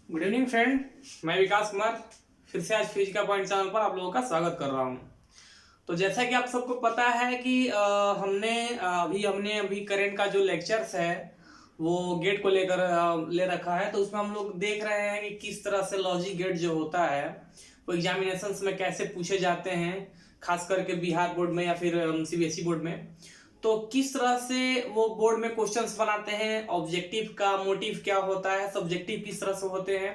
Good evening friend, मैं विकास कुमार फिर से आज फिजिका पॉइंट चैनल पर आप लोगों का स्वागत कर रहा हूं। तो जैसा कि आप सबको पता है कि हमने अभी करंट का जो लेक्चर्स है वो गेट को लेकर ले रखा है। तो उसमें हम लोग देख रहे हैं कि किस तरह से लॉजिक गेट जो होता है वो एग्जामिनेशंस में कैसे पूछे जाते हैं, खास करके बिहार बोर्ड में या फिर सीबीएसई बोर्ड में। तो किस तरह से वो बोर्ड में क्वेश्चंस बनाते हैं, ऑब्जेक्टिव का मोटिव क्या होता है, सब्जेक्टिव किस तरह से होते हैं।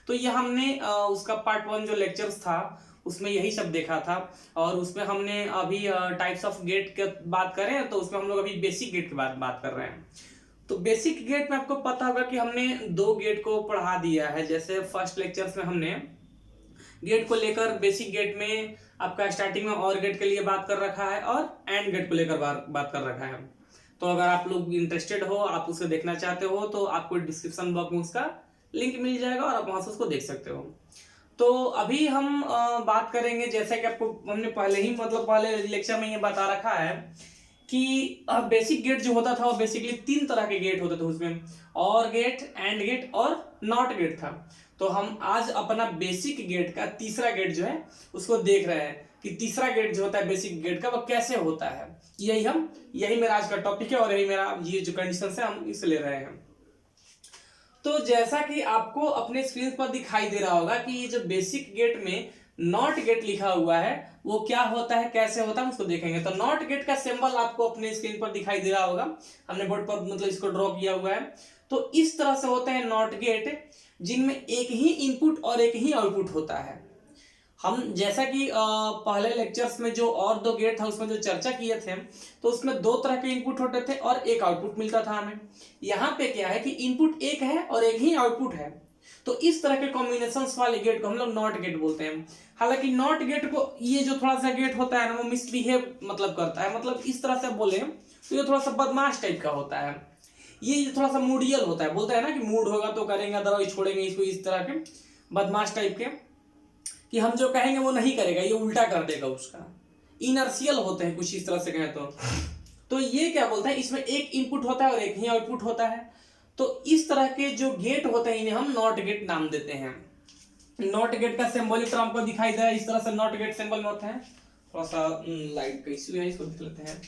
तो ये हमने उसका पार्ट 1 जो लेक्चर्स था उसमें यही सब देखा था। और उसमें हमने अभी टाइप्स ऑफ गेट की बात करें तो उसमें हम लोग अभी बेसिक गेट की बात कर रहे हैं। तो बेसिक गेट में आपको पता होगा कि हमने 2 गेट को पढ़ा दिया है। जैसे फर्स्ट लेक्चर्स में हमने गेट को लेकर बेसिक गेट में आपका स्टार्टिंग में और गेट के लिए बात कर रखा है और एंड गेट को लेकर बात कर रखा है। तो अगर आप लोग इंटरेस्टेड हो, आप उसे देखना चाहते हो तो आपको डिस्क्रिप्शन बॉक्स में उसका लिंक मिल जाएगा और आप वहां से उसको देख सकते हो। तो अभी हम बात करेंगे, जैसे कि आपको हमने पहले ही पहले लेक्चर में ये बता रखा है कि बेसिक गेट जो होता था वो बेसिकली 3 तरह के गेट होते थे उसमें, और गेट, एंड गेट और नॉट गेट था। तो हम आज अपना बेसिक गेट का तीसरा गेट जो है उसको देख रहे हैं कि तीसरा गेट जो होता है बेसिक गेट का वो कैसे होता है। यही मेरा आज का टॉपिक है और यही मेरा ये जो कंडीशन है हम इसे ले रहे हैं। तो जैसा कि आपको अपने स्क्रीन पर दिखाई दे रहा होगा कि ये जो बेसिक गेट में नॉट गेट लिखा हुआ है वो क्या होता है, कैसे होता है, उसको देखेंगे। तो नॉट गेट का सिंबल आपको अपने स्क्रीन पर दिखाई दे रहा होगा, हमने बोर्ड पर इसको ड्रॉ किया हुआ है। तो इस तरह से होते हैं नॉट गेट, जिनमें एक ही इनपुट और एक ही आउटपुट होता है। हम जैसा कि पहले लेक्चर्स में जो और 2 गेट था उसमें जो चर्चा किए थे तो उसमें 2 तरह के इनपुट होते थे और एक आउटपुट मिलता था हमें। यहाँ पे क्या है कि इनपुट एक है और एक ही आउटपुट है। तो इस तरह के कॉम्बिनेशंस वाले गेट को हम लोग नॉट गेट बोलते हैं। हालांकि नॉट गेट को ये जो थोड़ा सा गेट होता है ना वो मिसबिहेव करता है, इस तरह से बोले तो ये थोड़ा सा बदमाश टाइप का होता है। ये थोड़ा सा मूडियल होता है, बोलते हैं ना कि मूड होगा तो करेंगे अदरवाइज छोड़ेंगे इसको, इस तरह के बदमाश टाइप के कि हम जो कहेंगे वो नहीं करेगा, ये उल्टा कर देगा उसका। इनर्शियल होते हैं कुछ इस तरह से कहें तो ये क्या बोलते हैं, इसमें एक इनपुट होता है और एक ही आउटपुट होता है। तो इस तरह के जो गेट होते हैं इन्हें हम नॉट गेट नाम देते हैं। नॉट गेट का सिंबॉलिक टर्म को दिखाई दे रहा है इस तरह से नॉट गेट सिंबल में होता है। थोड़ा सा लाइट का इश्यू है, इसको देख लेते हैं।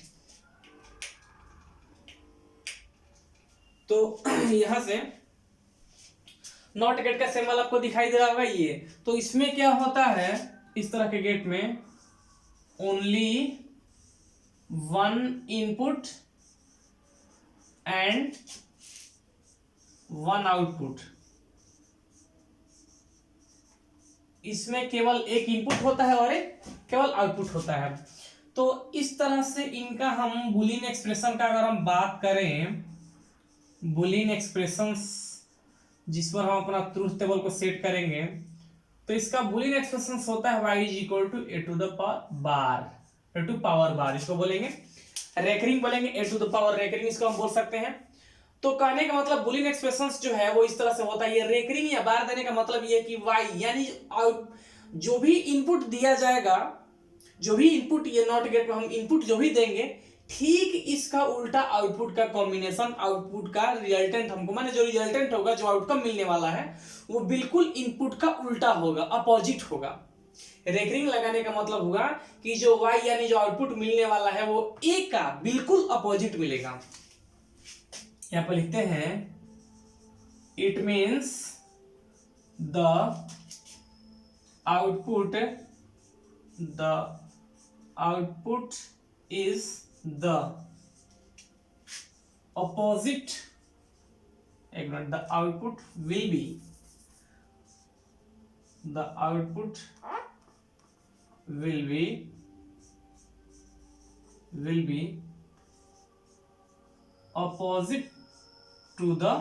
तो यहां से नॉट गेट का सिंबल आपको दिखाई दे रहा होगा ये। तो इसमें क्या होता है, इस तरह के गेट में ओनली 1 इनपुट एंड 1 आउटपुट। इसमें केवल एक इनपुट होता है और एक केवल आउटपुट होता है। तो इस तरह से इनका हम बुलियन एक्सप्रेशन का अगर हम बात करें, बुलियन एक्सप्रेशंस जिस पर हम अपना ट्रूथ टेबल को सेट करेंगे, तो इसका बुलियन एक्सप्रेशन होता है y is equal to A to the power bar. इसको बोलेंगे रेकरिंग, बोलेंगे A to the power recurring, इसको हम बोल सकते हैं। तो कहने का मतलब बुलियन एक्सप्रेशंस जो है वो इस तरह से होता है। ये रेकरिंग या बार देने का मतलब ये कि y यानी जो भी इनपुट दिया जाएगा, जो भी इनपुट ये नॉट गेट में हम इनपुट जो भी देंगे, ठीक इसका उल्टा आउटपुट का कॉम्बिनेशन, आउटपुट का रिजल्टेंट हमको, माने जो रिजल्टेंट होगा, जो आउटकम मिलने वाला है वो बिल्कुल इनपुट का उल्टा होगा, अपोजिट होगा। रेकरिंग लगाने का मतलब होगा कि जो y यानी जो आउटपुट मिलने वाला है वो a का बिल्कुल अपोजिट मिलेगा। यहां पर लिखते हैं it means the output is the opposite, एक minute, the output will be opposite to the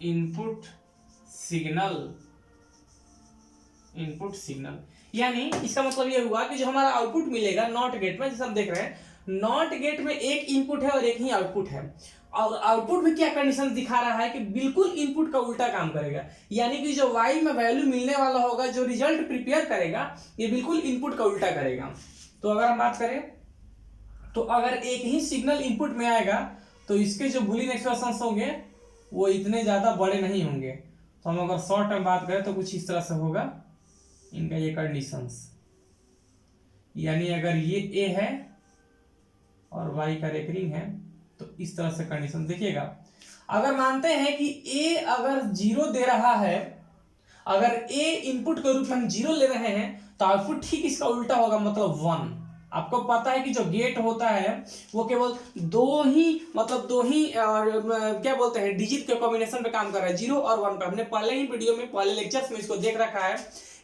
input signal। यानी इसका मतलब ये हुआ कि जो हमारा आउटपुट मिलेगा नॉट गेट में, जैसे हम देख रहे हैं नॉट गेट में एक इनपुट है और एक ही आउटपुट है, और आउटपुट में क्या कंडीशन दिखा रहा है कि बिल्कुल इनपुट का उल्टा काम करेगा। यानी कि जो y में वैल्यू मिलने वाला होगा, जो रिजल्ट प्रिपेयर करेगा, ये बिल्कुल इनपुट का उल्टा करेगा। तो अगर हम बात करें तो अगर एक ही सिग्नल इनपुट में आएगा तो इसके जो बुलियन एक्सप्रेशंस होंगे वो इतने ज्यादा बड़े नहीं होंगे। तो हम अगर शॉर्ट में बात करें तो कुछ इस तरह से होगा इनका ये कंडीशंस, यानी अगर ये ए है और वाई का रेकरिंग है तो इस तरह से कंडीशन देखिएगा। अगर मानते हैं कि ए अगर 0 दे रहा है, अगर ए इनपुट के रूप में हम 0 ले रहे हैं तो आउटपुट ठीक इसका उल्टा होगा, मतलब 1। आपको पता है कि जो गेट होता है वो केवल दो ही क्या बोलते हैं डिजिट के कॉम्बिनेशन पे काम कर रहा है, 0 और 1 पे। हमने पहले ही वीडियो में पहले लेक्चर्स में इसको देख रखा है,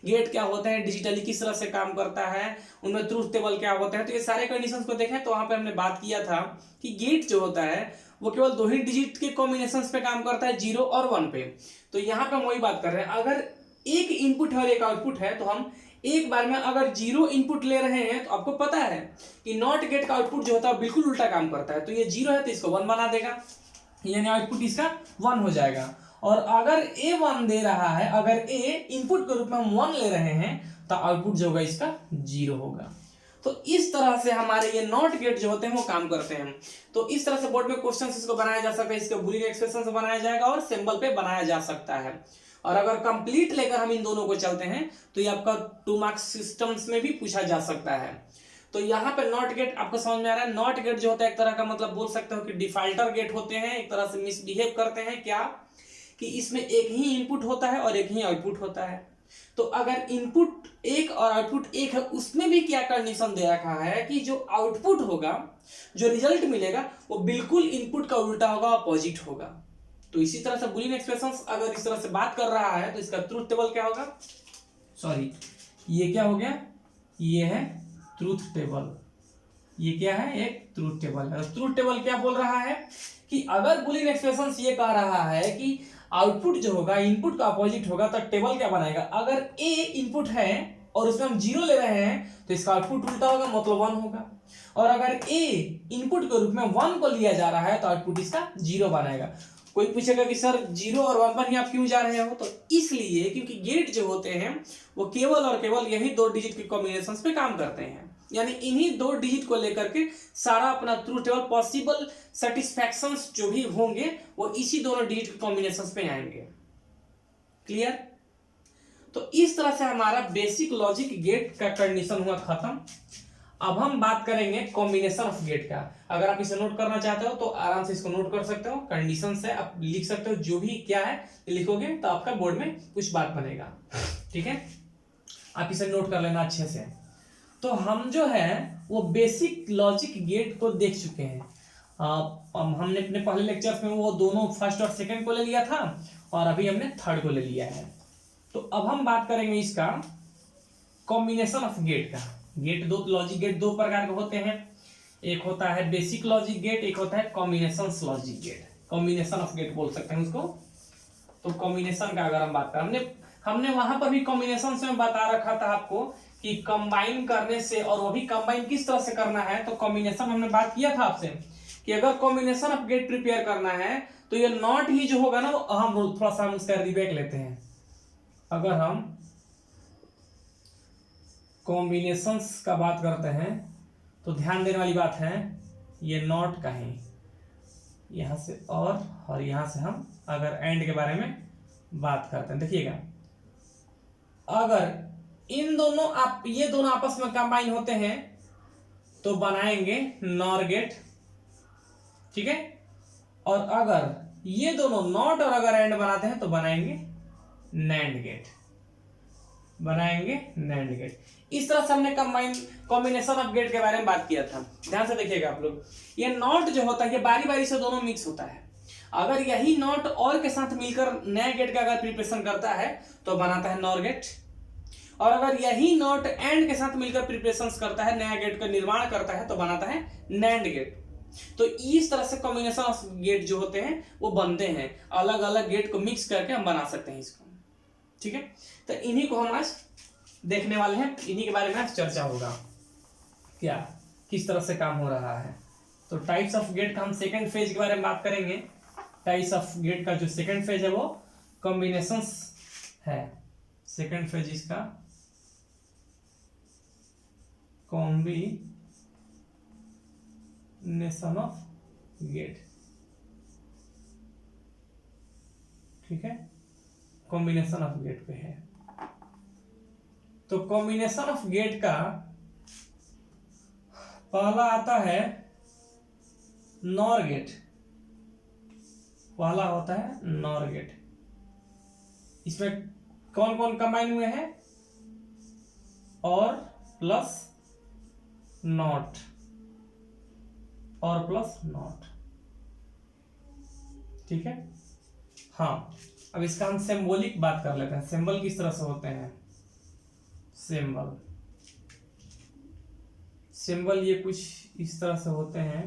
गेट क्या होता है, डिजिटली किस तरह से काम करता है, उनमें ट्रूथ टेबल क्या होता है। तो ये सारे कंडीशंस को देखें तो वहां पे हमने बात किया था कि गेट जो होता है वो केवल दो ही डिजिट के कॉम्बिनेशंस पे काम करता है, 0 और 1 पे। तो यहाँ पे हम वही बात कर रहे हैं, अगर एक इनपुट है और एक आउटपुट है तो हम एक बार में अगर 0 इनपुट ले रहे हैं तो आपको पता है कि नॉट गेट का आउटपुट जो होता है बिल्कुल उल्टा काम करता है। तो ये 0 है तो इसको 1 बना देगा, यानी आउटपुट इसका 1 हो जाएगा। और अगर ए 1 दे रहा है, अगर ए इनपुट के रूप में हम 1 ले रहे हैं तो आउटपुट जो होगा इसका 0 होगा। तो इस तरह से हमारे ये नॉट गेट जो होते हैं वो काम करते हैं। तो इस तरह से बोर्ड में क्वेश्चन इसको बनाया जा सकता है, इसके बूलियन एक्सप्रेशन से बनाया जाएगा और सिंबल पे बनाया जा सकता है। और अगर कंप्लीट लेकर हम इन दोनों को चलते हैं तो ये आपका 2 मार्क्स सिस्टम्स में भी पूछा जा सकता है। तो यहाँ पे नॉट गेट आपको समझ में आ रहा है। नॉट गेट जो होता है एक तरह का मतलब बोल सकते हो कि डिफॉल्टर गेट होते हैं, एक तरह से मिसबिहेव करते हैं। क्या कि इसमें एक ही इनपुट होता है और एक ही आउटपुट होता है। तो अगर इनपुट एक और आउटपुट एक है, उसमें भी क्या कंडीशन दे रखा है कि जो आउटपुट होगा, जो रिजल्ट मिलेगा वो बिल्कुल इनपुट का उल्टा होगा, अपोजिट होगा। तो इसी तरह से बूलियन एक्सप्रेशंस अगर इस तरह से बात कर रहा है तो इसका ट्रूथ टेबल क्या होगा, सॉरी ये क्या हो गया, ये है ट्रूथ टेबल। ये क्या है, एक ट्रूथ टेबल है। ट्रूथ टेबल क्या बोल रहा है कि अगर बूलियन एक्सप्रेशंस ये कह रहा है कि आउटपुट जो होगा इनपुट का अपोजिट होगा तो टेबल क्या बनाएगा, अगर ए इनपुट है और उसमें हम 0 ले रहे हैं तो इसका आउटपुट उल्टा होगा, मतलब 1 होगा। और अगर ए इनपुट के रूप में 1 को लिया जा रहा है तो आउटपुट इसका 0 बनाएगा। कोई पूछेगा कि सर 0 और 1 पर ही आप क्यों जा रहे हो, तो इसलिए क्योंकि गेट जो होते हैं वो केवल और केवल यही 2 डिजिट के कॉम्बिनेशंस पे काम करते हैं, यानी इन्हीं 2 डिजिट को लेकर के सारा अपना ट्रूथ टेबल पॉसिबल सेटिस्फैक्शंस जो भी होंगे वो इसी दोनों डिजिट के कॉम्बिनेशंस पे आएंगे। क्लियर। तो इस तरह से हमारा बेसिक लॉजिक गेट का कंडीशन हुआ खत्म। अब हम बात करेंगे कॉम्बिनेशन ऑफ गेट का। अगर आप इसे नोट करना चाहते हो तो आराम से इसको नोट कर सकते हो, कंडीशन से आप लिख सकते हो, जो भी क्या है लिखोगे तो आपका बोर्ड में कुछ बात बनेगा। ठीक है, आप इसे नोट कर लेना अच्छे से। तो हम जो है वो बेसिक लॉजिक गेट को देख चुके हैं। हमने अपने पहले लेक्चर्स में वो दोनों फर्स्ट और सेकंड को ले लिया था और अभी हमने थर्ड को ले लिया है। तो अब हम बात करेंगे इसका कॉम्बिनेशन ऑफ गेट का। गेट दो, लॉजिक गेट 2 प्रकार के होते हैं, एक होता है बेसिक लॉजिक गेट, एक होता है combination logic gate, combination of gate बोल सकते हैं उसको। तो कॉम्बिनेशन का अगर हम बात करें, हमने वहां पर भी कॉम्बिनेशन में बता रखा था आपको कि कंबाइन करने से, और वो भी कंबाइन किस तरह से करना है। तो कॉम्बिनेशन हमने बात किया था आपसे कि अगर कॉम्बिनेशन ऑफ गेट प्रिपेयर करना है तो ये नॉट ही जो होगा ना, हम थोड़ा सा हम इसका रिबैक लेते हैं। अगर हम कॉम्बिनेशंस का बात करते हैं तो ध्यान देने वाली बात है, ये नॉट का है यहां से, और यहां से हम अगर एंड के बारे में बात करते हैं, देखिएगा अगर इन दोनों ये दोनों आपस में कंबाइन होते हैं तो बनाएंगे नॉर गेट। ठीक है, और अगर ये दोनों नॉट और अगर एंड बनाते हैं तो बनाएंगे नैंड गेट, बनाएंगे नैंड गेट। इस तरह से हमने कॉम्बिनेशन ऑफ गेट के बारे में बात किया था। ध्यान से देखिएगा आप लोग, ये नॉट जो होता है ये बारी बारी से दोनों मिक्स होता है। अगर यही नॉट और के साथ मिलकर नए गेट का अगर प्रिपरेशन करता है तो बनाता है नॉर गेट, और अगर यही नॉट एंड के साथ मिलकर प्रिपरेशन करता है, नया गेट का निर्माण करता है तो बनाता है नैंड गेट। तो इस तरह से कॉम्बिनेशन ऑफ गेट जो होते हैं वो बनते हैं, अलग अलग गेट को मिक्स करके हम बना सकते हैं इसको। ठीक है, तो इन्हीं को हम आज देखने वाले हैं, इन्हीं के बारे में आज चर्चा होगा, क्या किस तरह से काम हो रहा है। तो टाइप्स ऑफ गेट का हम सेकंड फेज के बारे में बात करेंगे। टाइप्स ऑफ गेट का जो सेकंड फेज है वो कॉम्बिनेशंस है। सेकंड फेज इसका कॉम्बिनेशन ऑफ गेट। ठीक है, कॉम्बिनेशन ऑफ गेट पे है। तो कॉम्बिनेशन ऑफ गेट का पहला आता है नॉर गेट, पहला होता है नॉर गेट। इसमें कौन कौन कंबाइन हुए हैं? और प्लस नॉट, और प्लस नॉट, ठीक है। हाँ, अब इसका हम सिंबॉलिक बात कर लेते हैं। सिंबल किस तरह से होते हैं? सिंबल सिंबल ये कुछ इस तरह से होते हैं।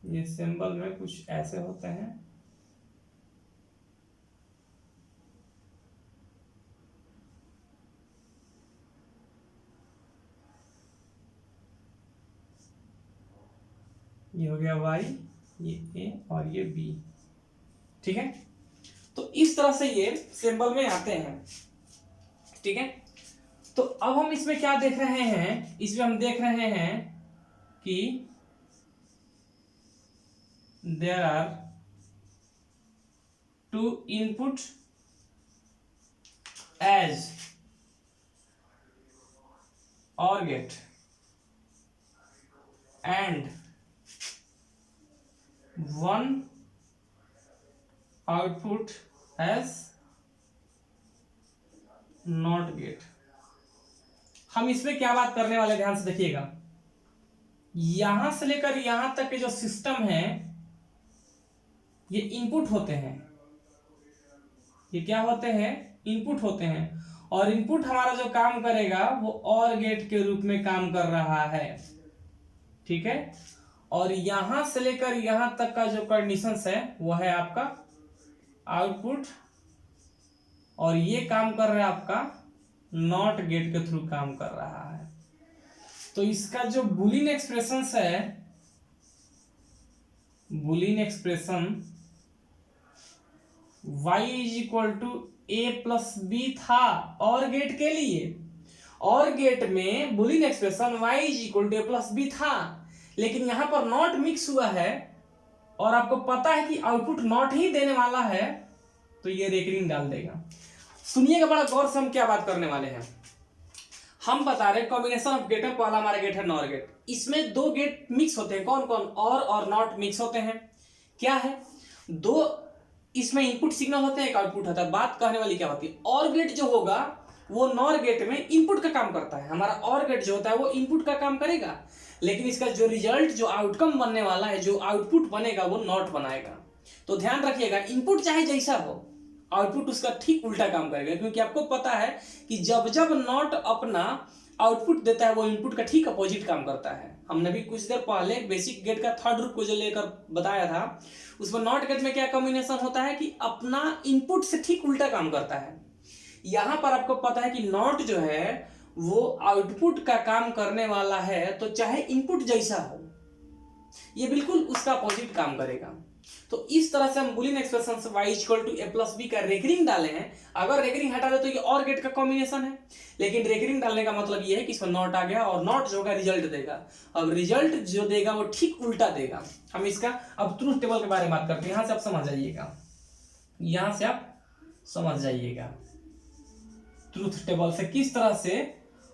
ये सिंबल में कुछ ऐसे होते हैं। ये हो गया y, ये a और ये b, ठीक है। तो इस तरह से ये सिंबल में आते हैं, ठीक है। तो अब हम इसमें क्या देख रहे हैं? इसमें हम देख रहे हैं कि there are two input as or gate and one output as not get। हम इसमें क्या बात करने वाले, ध्यान से देखिएगा। यहां से लेकर यहां तक के जो सिस्टम है ये इनपुट होते हैं। ये क्या होते हैं? इनपुट होते हैं। और इनपुट हमारा जो काम करेगा वो और गेट के रूप में काम कर रहा है, ठीक है। और यहां से लेकर यहां तक का जो कंडीशंस है वो है आपका आउटपुट, और ये काम कर रहा है आपका नॉट गेट के थ्रू काम कर रहा है। तो इसका जो बुलियन एक्सप्रेशंस है, Boolean expression y is equal to A plus B था और गेट के लिए। और गेट में Boolean expression y is equal to A plus B था, लेकिन यहां पर नॉट मिक्स हुआ है और आपको पता है कि आउटपुट नॉट ही देने वाला है, तो ये रेकरिंग डाल देगा। सुनिएगा बड़ा गौर से, हम क्या बात करने वाले हैं। हम बता रहे कॉम्बिनेशन ऑफ गेट है। पहला हमारा गेट है नॉर गेट। इसमें दो गेट मिक्स होते हैं। कौन कौन? और नॉट मिक्स होते हैं। क्या है? दो इसमें इनपुट सिग्नल होते हैं, एक आउटपुट होता है। बात कहने वाली क्या होती है? और गेट जो होगा वो नॉर गेट में इनपुट का काम करता है। हमारा और गेट जो होता है वो इनपुट का काम करेगा, लेकिन इसका जो रिजल्ट, जो आउटकम बनने वाला है, जो आउटपुट बनेगा वो नॉट बनाएगा। तो ध्यान रखिएगा, इनपुट चाहे जैसा हो, आउटपुट उसका ठीक उल्टा काम करेगा। क्योंकि आपको पता है कि जब जब नॉट अपना आउटपुट देता है वो इनपुट का ठीक अपोजिट काम करता है। हमने भी कुछ देर पहले बेसिक गेट का थर्ड रूप को जो लेकर बताया था, उसमें नॉट गेट में क्या कॉम्बिनेशन होता है कि अपना इनपुट से ठीक उल्टा काम करता है। यहां पर आपको पता है कि नॉट जो है वो आउटपुट का काम करने वाला है, तो चाहे इनपुट जैसा हो ये बिल्कुल उसका अपोजिट काम करेगा। तो इस तरह से हम बुलियन एक्सप्रेशन से y equal to A plus B का रेकरिंग डाले हैं। अगर रेकरिंग हटा दे तो ये और गेट का कॉम्बिनेशन है, लेकिन रेकरिंग डालने का मतलब ये है कि इसमें नॉट आ गया और नॉट जो होगा रिजल्ट देगा। अब रिजल्ट जो देगा वो ठीक उल्टा देगा। हम इसका अब ट्रूथ टेबल के बारे में बात करते हैं। यहां से आप समझ जाइएगा, यहां से आप समझ जाइएगा ट्रूथ टेबल से किस तरह से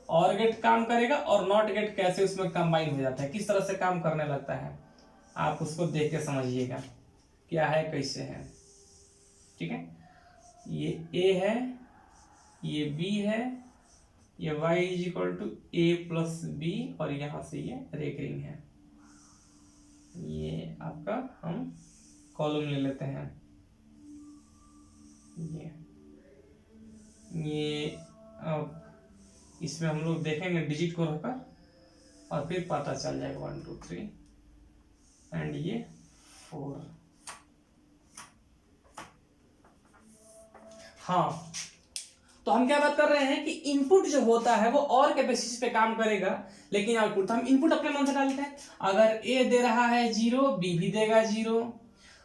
और गेट काम करेगा और नॉट गेट कैसे उसमें कंबाइन हो जाता है, किस तरह से काम करने लगता है। आप उसको देख के समझिएगा क्या है, कैसे है, ठीक है। ये ए है, ये बी है, ये y is equal to A plus B, और यहां से ये रेकरिंग है। ये आपका हम कॉलम ले लेते हैं। ये अब इसमें हम लोग देखेंगे डिजिट को रखकर और फिर पता चल जाएगा 1 2 3 एंड ये 4। हाँ, तो हम क्या बात कर रहे हैं कि इनपुट जो होता है वो और के बेसिस पे काम करेगा, लेकिन आउटपुट हम इनपुट अपने मन से डालते हैं। अगर ए दे रहा है 0, बी भी देगा 0।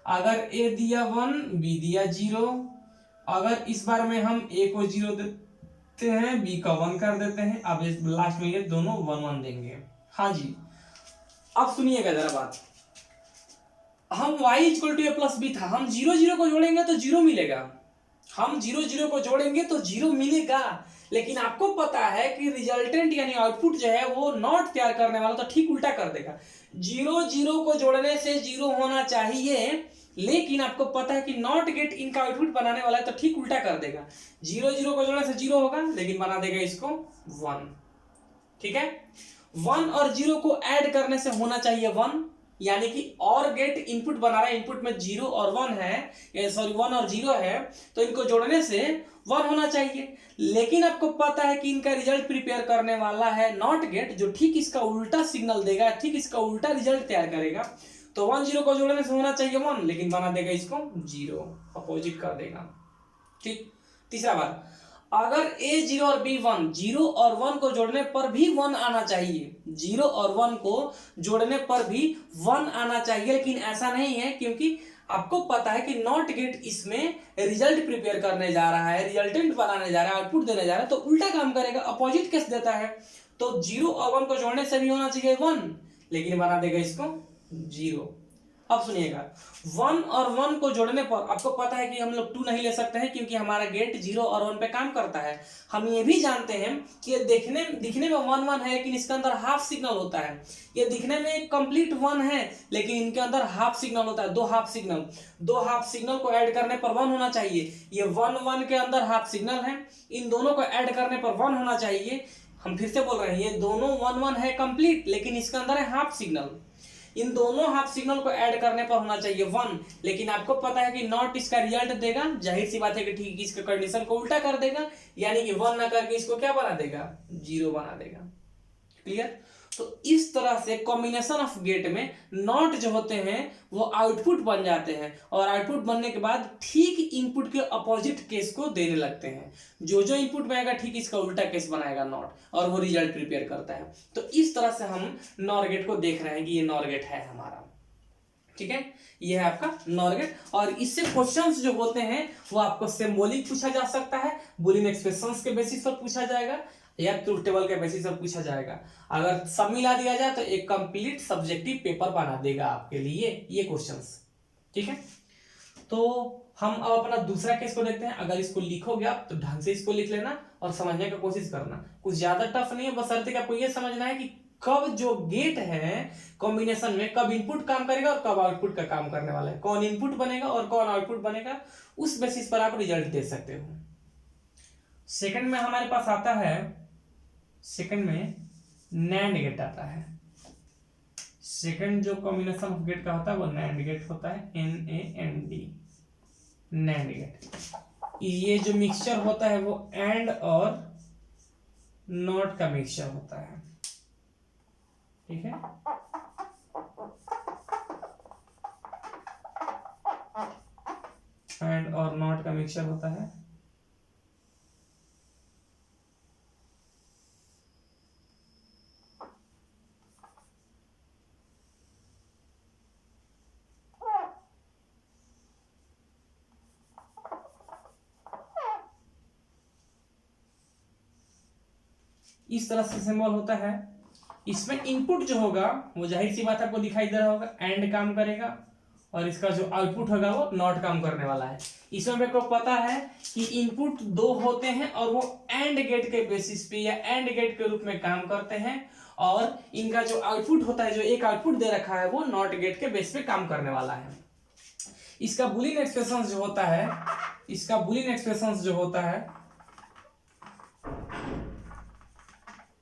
अगर ए दिया 1, बी दिया 0। अगर इस बार में हम ए को 0 हैं, बी का 1 कर देते हैं। अब इस लास्ट में ये दोनों 1 1 देंगे। हाँ जी, अब सुनिएगा जरा बात। हम y equal to A plus B था, हम 0 0 को जोड़ेंगे तो 0 मिलेगा, हम 0 0 को जोड़ेंगे तो 0 मिलेगा। लेकिन आपको पता है कि रिजल्टेंट यानी आउटपुट जो है वो नॉट तैयार करने वाला तो ठीक उल्टा कर देगा। 0 0 को जोड़ने से 0 होना चाहिए, लेकिन आपको पता है कि नॉट गेट इनका आउटपुट बनाने वाला है तो ठीक उल्टा कर देगा। 0 0 को जोड़ने से 0 होगा, लेकिन बना देगा इसको 1। ठीक है, 1 और 0 को ऐड करने से होना चाहिए 1, यानी कि और गेट इनपुट बना रहा है, इनपुट में 0 और 1 है, सॉरी 1 और 0 है, तो इनको जोड़ने से 1 होना चाहिए। लेकिन आपको पता है कि इनका रिजल्ट प्रिपेयर करने वाला है नॉट गेट, जो ठीक इसका उल्टा सिग्नल देगा, ठीक इसका उल्टा रिजल्ट तैयार करेगा। तो 1 0 को जोड़ने से होना चाहिए 1, लेकिन बना देगा इसको 0, अपोजिट कर देगा। ठीक, तीसरा बार, अगर a 0 और b 1, 0 और 1 को जोड़ने पर भी 1 आना चाहिए, 0 और 1 को जोड़ने पर भी 1 आना चाहिए, लेकिन ऐसा नहीं है, क्योंकि आपको पता है कि नॉट गेट इसमें रिजल्ट प्रिपेयर करने जा रहा है, रिजल्टेंट बनाने जा रहा है, आउटपुट देने जा रहा है, तो उल्टा काम करेगा, अपोजिट केस देता है। तो 0 और 1 को जोड़ने से भी होना चाहिए 1, लेकिन बना देगा इसको 0। अब सुनिएगा, 1 और 1 को जोड़ने पर आपको पता है कि हम लोग 2 नहीं ले सकते हैं, क्योंकि हमारा गेट 0 और 1 पे काम करता है। हम ये भी जानते हैं कि ये दिखने में 1 1 है, लेकिन इसके अंदर हाफ सिग्नल होता है। ये दिखने में एक कंप्लीट 1 है, लेकिन इनके अंदर हाफ सिग्नल होता है, दो हाफ सिग्नल को ऐड करने पर 1 होना चाहिए। ये 1 1 के अंदर हाफ सिग्नल है, इन दोनों को ऐड करने पर 1 होना चाहिए। हम फिर से बोल रहे हैं, ये दोनों 1 1 है कंप्लीट, लेकिन इसके अंदर है हाफ सिग्नल। इन दोनों हाफ सिग्नल को ऐड करने पर होना चाहिए 1, लेकिन आपको पता है कि नॉट इसका रिजल्ट देगा, जाहिर सी बात है कि ठीक इसके कंडीशन को उल्टा कर देगा, यानी कि 1 ना करके इसको क्या बना देगा, 0 बना देगा। क्लियर? तो इस तरह से कॉम्बिनेशन ऑफ गेट में नॉट जो होते हैं वो आउटपुट बन जाते हैं, और आउटपुट बनने के बाद ठीक इनपुट के अपोजिट केस को देने लगते हैं। जो जो इनपुट में आएगा ठीक इसका उल्टा केस बनाएगा नॉट, और वो रिजल्ट प्रिपेयर करता है। तो इस तरह से हम नॉर गेट को देख रहे हैं कि ये नॉर गेट है हमारा। ठीक है, ये है आपका नॉर गेट। और इससे क्वेश्चंस जो होते हैं वो आपको सिंबॉलिक पूछा जा सकता है, बूलियन एक्सप्रेशंस के बेसिस पर पूछा जाएगा, या ट्रूथ टेबल के बेसिस पर पूछा जाएगा। अगर सब मिला दिया जाए तो एक कंप्लीट सब्जेक्टिव पेपर बना देगा आपके लिए ये क्वेश्चंस। ठीक है, तो हम अब अपना दूसरा केस को देखते हैं। अगर इसको लिखोगे आप तो ढंग से इसको लिख लेना और समझने की कोशिश करना, कुछ ज्यादा टफ नहीं है, बशर्ते आपको ये समझना है कि कब जो गेट है कॉम्बिनेशन में कब इनपुट काम करेगा और कब आउटपुट का काम करने वाला है, कौन इनपुट बनेगा और कौन आउटपुट बनेगा, उस बेसिस पर आप रिजल्ट दे सकते हो। सेकंड में हमारे पास आता है, सेकंड में नैंड गेट आता है। सेकंड जो कॉम्बिनेशन ऑफ गेट का होता है वो नैंड गेट होता है, NAND, नैंड गेट। ये जो मिक्सचर होता है वो एंड और नॉट का मिक्सचर होता है। ठीक है, एंड और नॉट का मिक्सचर होता है। इस तरह से सिंबल होता है। इसमें इनपुट जो होगा वो जाहिर सी बात आपको दिखाई दे रहा होगा, एंड काम करेगा, और इसका जो आउटपुट होगा वो नॉट काम करने वाला है। इसमें मेरे को पता है कि इनपुट 2 होते हैं और वो एंड गेट के बेसिस पे या एंड गेट के रूप में काम करते हैं, और इनका जो आउटपुट होता है, जो एक आउटपुट दे रखा है वो नॉट गेट के बेस पे काम करने वाला है। इसका बुलियन एक्सप्रेशन जो होता है, इसका बुलियन एक्सप्रेशन जो होता है,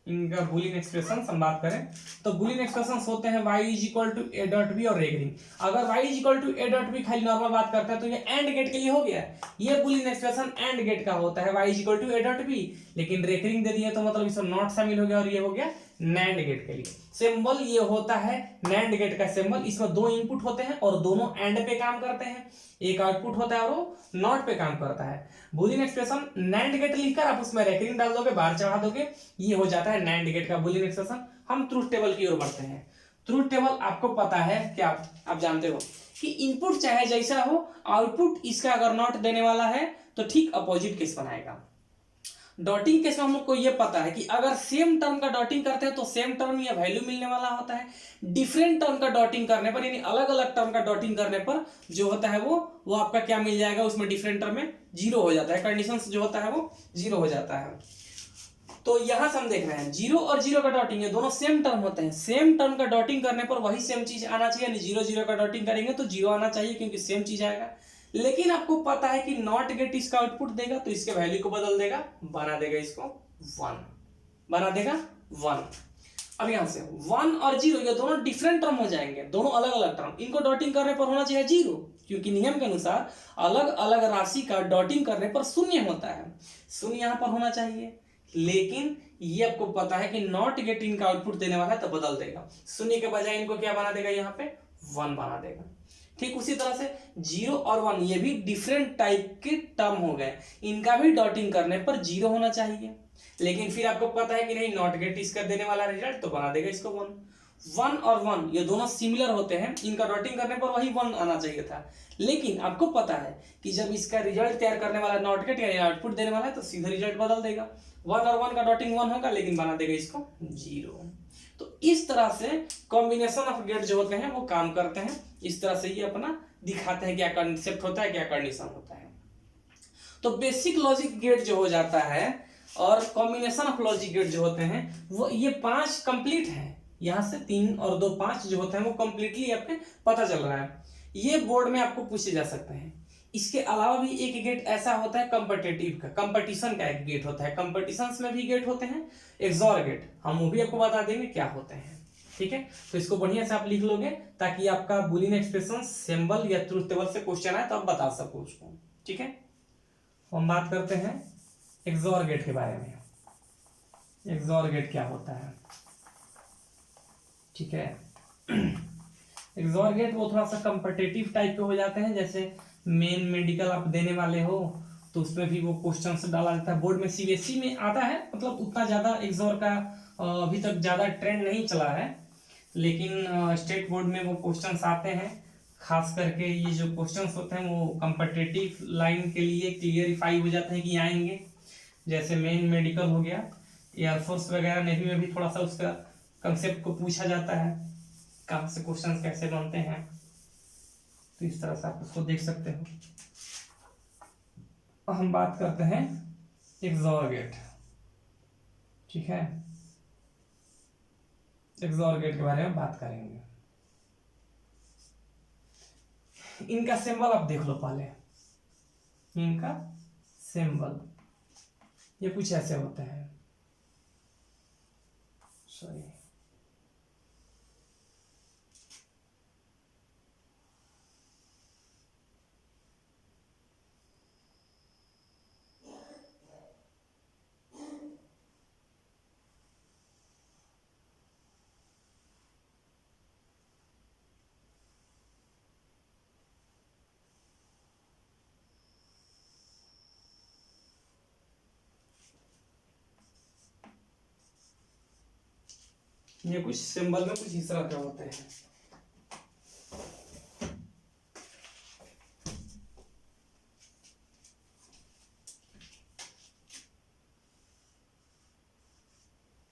इनका बुलियन एक्सप्रेशन हम बात करें तो बुलियन एक्सप्रेशन होते हैं y is equal to a dot B और रेकरिंग। अगर y is equal to a dot B खाली नॉर्मल बात करते हैं तो ये एंड गेट के लिए हो गया, ये बुलियन एक्सप्रेशन एंड गेट का होता है y is equal to a dot B, लेकिन रेकरिंग दे दिया तो मतलब इसमें नॉट शामिल हो गया, और ये हो गया नैंड गेट के लिए। सिंबल ये होता है नैंड गेट का सिंबल। इसमें 2 इनपुट होते हैं और दोनों एंड पे काम करते हैं, एक आउटपुट होता है और वो नॉट पे काम करता है। बुलियन एक्सप्रेशन नैंड गेट लिखकर आप उसमें रेकरिंग डाल दोगे, बाहर चढ़ा दोगे, ये हो जाता है नैंड गेट का बुलियन एक्सप्रेशन। हम ट्रूथ टेबल की ओर बढ़ते हैं। ट्रूथ टेबल आपको पता है क्या, आप जानते हो कि इनपुट चाहे जैसा हो, आउटपुट इसका अगर नॉट देने वाला है तो ठीक अपोजिट केस बनाएगा। डॉटिंग केस में हम लोग को ये पता है कि अगर सेम टर्म का डॉटिंग करते हैं तो सेम टर्म या वैल्यू मिलने वाला होता है। डिफरेंट टर्म का डॉटिंग करने पर यानी अलग अलग टर्म का डॉटिंग करने पर जो होता है वो आपका क्या मिल जाएगा, उसमें डिफरेंट टर्म में जीरो हो जाता है, कंडीशन जो होता है वो जीरो हो जाता है। तो यहां से हम देख रहे हैं जीरो और जीरो का डॉटिंग है, दोनों सेम टर्म होते हैं, सेम टर्म का डॉटिंग करने पर वही सेम चीज आना चाहिए, यानी जीरो जीरो का डॉटिंग करेंगे तो जीरो आना चाहिए क्योंकि सेम चीज आएगा। लेकिन आपको पता है कि नॉट गेट इसका आउटपुट देगा तो इसके वैल्यू को बदल देगा, बना देगा इसको 1, बना देगा 1। अब यहां से 1 और 0 ये दोनों डिफरेंट टर्म हो जाएंगे, दोनों अलग अलग टर्म, इनको डॉटिंग करने पर होना चाहिए 0 क्योंकि नियम के अनुसार अलग अलग राशि का डॉटिंग करने पर शून्य होता है, शून्य यहां पर होना चाहिए। लेकिन ये आपको पता है कि नॉट गेट इनका आउटपुट देने वाला है तो बदल देगा, शून्य के बजाय इनको क्या बना देगा, यहाँ पे 1 बना देगा। ठीक उसी तरह से 0 और 1 ये भी डिफरेंट टाइप के टर्म हो गए, इनका भी डॉटिंग करने पर 0 होना चाहिए। लेकिन फिर आपको पता है कि नहीं नॉट गेट इसका देने वाला रिजल्ट तो बना देगा इसको 1। 1 और 1 ये दोनों सिमिलर होते हैं, इनका डॉटिंग करने पर वही 1 आना चाहिए था। लेकिन आपको पता है कि जब इसका रिजल्ट तैयार करने वाला नॉट गेट यानी आउटपुट देने वाला है तो सीधा रिजल्ट बदल देगा, 1 और 1 का डॉटिंग 1 होगा लेकिन बना देगा इसको 0। तो इस तरह से कॉम्बिनेशन ऑफ गेट जो होते हैं वो काम करते हैं, इस तरह से ये अपना दिखाते हैं क्या कंसेप्ट होता है, क्या कंडीशन होता है। तो बेसिक लॉजिक गेट जो हो जाता है और कॉम्बिनेशन ऑफ लॉजिक गेट जो होते हैं वो ये 5 कंप्लीट है, यहां से 3 और 2 5 जो होते हैं वो कंप्लीटली आपके पता चल रहा है, ये बोर्ड में आपको पूछे जा सकते हैं। इसके अलावा भी एक गेट ऐसा होता है कॉम्पिटिटिव का, कंपटीशन का एक गेट होता है, कंपटीशंस में भी गेट होते हैं, एक्सॉर गेट, हम वो भी आपको बता देंगे क्या होते हैं। ठीक है, तो इसको बढ़िया से आप लिख लोगे ताकि आपका बूलियन एक्सप्रेशन सिंबल या ट्रुथ टेबल से क्वेश्चन आए तो आप बता सको उसको। ठीक है, हम बात करते हैं एक्सॉर गेट के बारे में। एक्सॉर गेट क्या होता है, ठीक है। एक्सॉर गेट वो थोड़ा सा कॉम्पिटिटिव टाइप के हो जाते हैं, जैसे मेन मेडिकल आप देने वाले हो तो उसमें भी वो क्वेश्चन डाला जाता है, बोर्ड में सीबीएसई में आता है, मतलब उतना ज्यादा एक्सॉर का अभी तक ज्यादा ट्रेंड नहीं चला है, लेकिन स्टेट बोर्ड में वो क्वेश्चंस आते हैं, खास करके ये जो क्वेश्चंस होते हैं वो कॉम्पिटिटिव लाइन के लिए क्लियरिफाई हो जाते हैं कि आएंगे, जैसे मेन मेडिकल हो गया, एयरफोर्स वगैरह नेवी में भी थोड़ा सा उसका कंसेप्ट को पूछा जाता है, कहाँ से क्वेश्चन कैसे बनते हैं, तो इस तरह से आप उसको देख सकते हो। हम बात करते हैं एक्सॉर गेट। ठीक है, एक्सॉर गेट के बारे में बात करेंगे। इनका सिंबल आप देख लो पहले, इनका सिंबल ये कुछ ऐसे होते हैं, सॉरी ये कुछ सिंबल में कुछ इस तरह के होते हैं।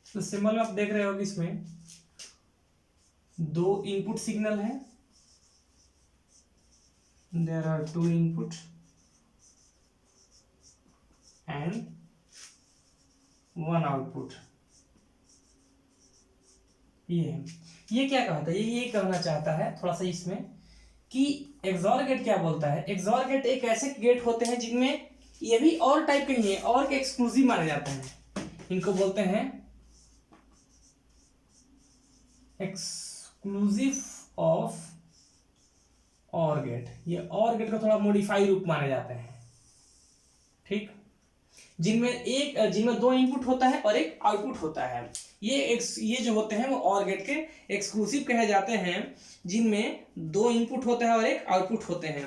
तो सिंबल में आप देख रहे हो कि इसमें 2 इनपुट सिग्नल है, there are 2 input and 1 output. ये क्या कहता है, ये कहना चाहता है थोड़ा सा इसमें कि एक्सॉर गेट क्या बोलता है, एक्सॉर गेट एक ऐसे गेट होते हैं जिनमें ये भी और टाइप के नहीं है, और के एक्सक्लूसिव माने जाते हैं, इनको बोलते हैं एक्सक्लूसिव ऑफ और गेट। ये और गेट का थोड़ा मॉडिफाई रूप माने जाते हैं। ठीक, जिनमें 2 इनपुट होता है और एक आउटपुट होता है, ये जो होते हैं वो और गेट के एक्सक्लूसिव कहे जाते हैं, जिनमें 2 इनपुट होता है और एक आउटपुट होते हैं।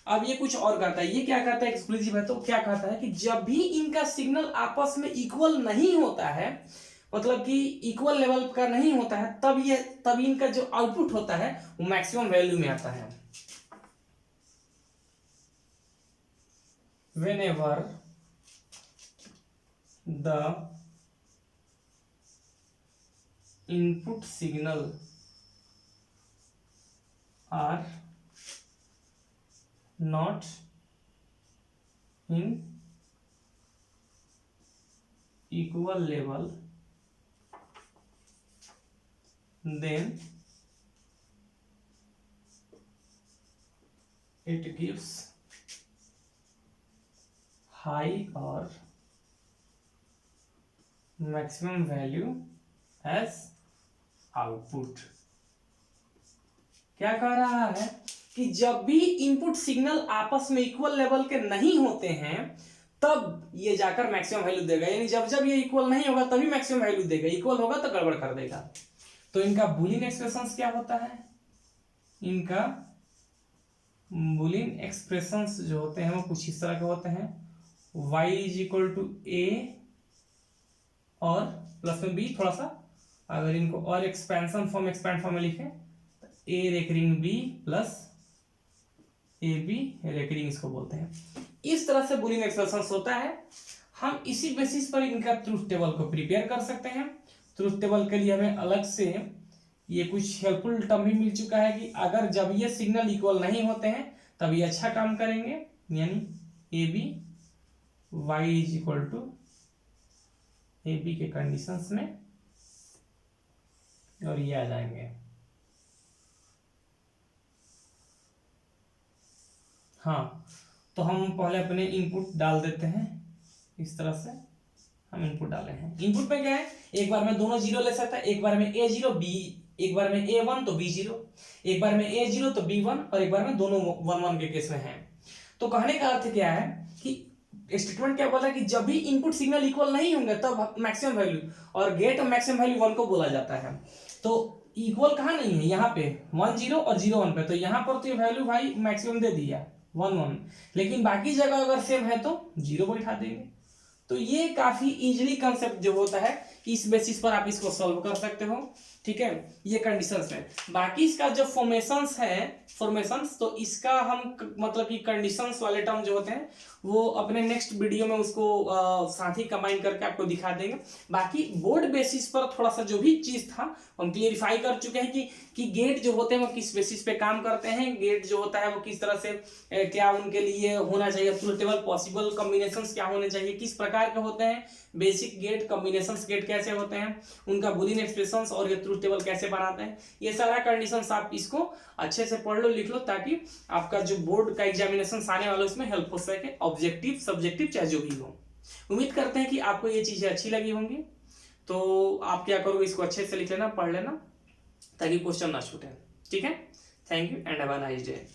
अब ये कुछ और कहता है, ये क्या कहता है, एक्सक्लूसिव है तो क्या कहता है कि जब भी इनका सिग्नल आपस में इक्वल नहीं होता है, मतलब कि इक्वल लेवल का नहीं होता है, तब इनका जो आउटपुट होता है वो मैक्सिमम वैल्यू में आता है। Whenever the input signal are not in equal level, then it gives high or maximum value as output। क्या कह रहा है कि जब भी इनपुट सिग्नल आपस में इक्वल लेवल के नहीं होते हैं तब ये जाकर मैक्सिमम वैल्यू देगा, यानी जब जब ये इक्वल नहीं होगा तभी मैक्सिमम वैल्यू देगा, इक्वल होगा तो गड़बड़ कर देगा। तो इनका बूलियन एक्सप्रेशंस क्या होता है, इनका बूलियन एक्सप्रेशंस जो होते हैं वो कुछ इस तरह के होते हैं, y इज इक्वल टू ए और प्लस में बी, थोड़ा सा अगर इनको और एक्सपेंशन फॉर्म एक्सपैंड फॉर्म में लिखे तो A recurring B plus A B recurring इसको बोलते हैं। इस तरह से बूलियन एक्सप्रेशंस होता है। हम इसी बेसिस पर इनका ट्रूथ टेबल को प्रिपेयर कर सकते हैं। ट्रूथ टेबल के लिए हमें अलग से ये कुछ हेल्पफुल टर्म भी मिल चुका है कि अगर जब ये सिग्नल इक्वल नहीं होते हैं तब ये अच्छा काम करेंगे, यानी A B Y is equal to A B के कंडीशंस में, और ये आ जाएंगे। हाँ, तो हम पहले अपने इनपुट डाल देते हैं। इस तरह से हम इनपुट डाले हैं। इनपुट में क्या है, एक बार में दोनों जीरो ले सकता है, एक बार में ए जीरो बी, एक बार में ए वन तो बी जीरो, एक बार में ए जीरो तो बी वन, और एक बार में दोनों वन वन के केस में है। तो कहने का अर्थ क्या है कि स्टेटमेंट क्या बोला कि जब भी इनपुट सिग्नल इक्वल नहीं होंगे तब मैक्सिमम वैल्यू, और गेट मैक्सिमम वैल्यू वन को बोला जाता है। तो इक्वल कहाँ नहीं है, यहाँ पे 1 0 और 0 1 पे, तो यहाँ पर तो ये वैल्यू भाई मैक्सिमम दे दिया 1 1, लेकिन बाकी जगह अगर सेम है तो 0 बैठा देंगे। तो ये काफी इजीली कंसेप्ट जो होता है, इस बेसिस पर आप इसको सॉल्व कर सकते हो। ठीक है, ये कंडीशंस है। बाकी इसका जो फॉर्मेशंस है, फॉर्मेशंस, तो इसका हम मतलब कि कंडीशंस वाले टर्म जो होते हैं वो अपने नेक्स्ट वीडियो में उसको साथ ही कंबाइन करके आपको दिखा देंगे। बाकी बोर्ड बेसिस पर थोड़ा सा जो भी चीज था हम क्लियरिफाई कर चुके हैं कि गेट जो होते हैं वो किस बेसिस पे काम करते हैं, गेट जो होता है वो किस तरह से क्या उनके लिए होना चाहिए, ट्रूथ टेबल पॉसिबल कॉम्बिनेशंस क्या होने चाहिए, किस प्रकार के होते हैं बेसिक गेट, कॉम्बिनेशंस गेट कैसे होते हैं, उनका बूलियन एक्सप्रेशंस और ये ट्रूथ टेबल कैसे बनाते हैं। ये सारा कंडीशंस आप इसको अच्छे से पढ़ लो, लिख लो, ताकि आपका जो बोर्ड का एग्जामिनेशन आने वाला उसमें हेल्प हो सके, ऑब्जेक्टिव सब्जेक्टिव चाहे जो भी हो। उम्मीद करते हैं कि आपको ये चीजें अच्छी लगी होंगी। तो आप क्या करोगे, इसको अच्छे से लिख लेना, पढ़ लेना, ताकि क्वेश्चन ना छूटे। ठीक है, thank you and have a nice day.